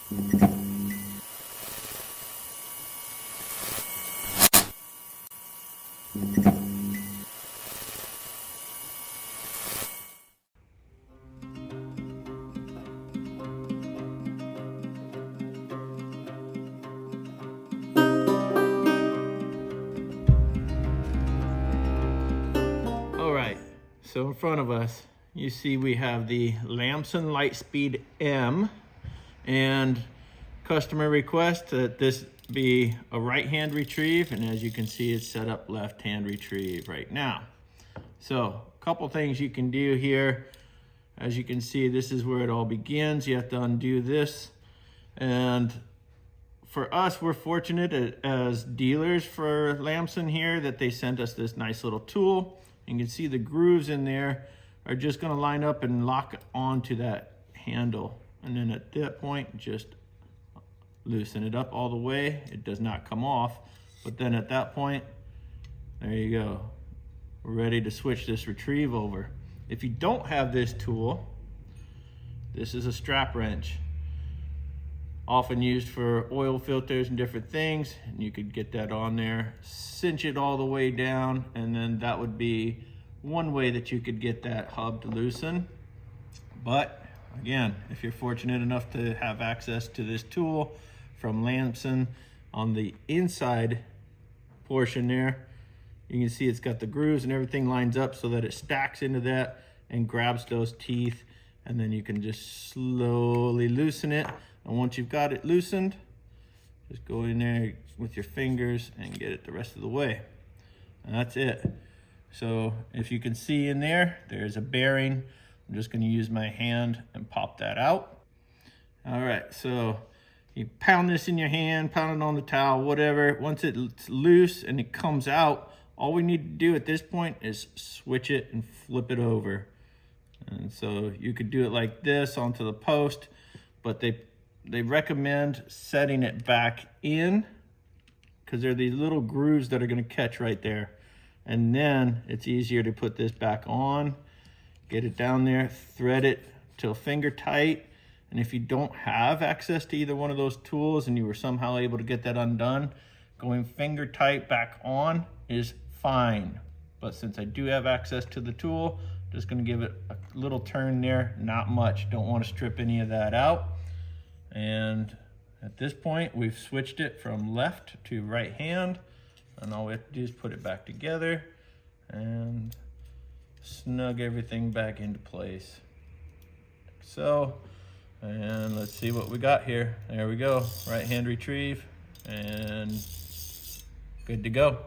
So in front of us, you see we have the Lamson Litespeed M, and customer request that this be a right-hand retrieve, and as you can see, it's set up left-hand retrieve right now. So a couple things you can do here. As you can see, this is where it all begins. You have to undo this, and for us, we're fortunate as dealers for Lamson here that they sent us this nice little tool. You can see the grooves in there are just going to line up and lock onto that handle. And then at that point, just loosen it up all the way. It does not come off. But then at that point, there you go. We're ready to switch this retrieve over. If you don't have this tool, this is a strap wrench. Often used for oil filters and different things, and you could get that on there, cinch it all the way down, and then that would be one way that you could get that hub to loosen. But again, if you're fortunate enough to have access to this tool from Lamson, on the inside portion there, you can see it's got the grooves and everything lines up so that it stacks into that and grabs those teeth, and then you can just slowly loosen it. And once you've got it loosened, just go in there with your fingers and get it the rest of the way. And that's it. So if you can see in there, there's a bearing. I'm just gonna use my hand and pop that out. All right, so you pound this in your hand, pound it on the towel, whatever. Once it's loose and it comes out, all we need to do at this point is switch it and flip it over. And so you could do it like this onto the post, but they recommend setting it back in because there are these little grooves that are going to catch right there. And then it's easier to put this back on, get it down there, thread it till finger tight. And if you don't have access to either one of those tools and you were somehow able to get that undone, going finger tight back on is fine. But since I do have access to the tool, just going to give it a little turn there, not much. Don't want to strip any of that out. And at this point, we've switched it from left to right hand. And all we have to do is put it back together and snug everything back into place. Like so, and let's see what we got here. There we go, right hand retrieve, and good to go.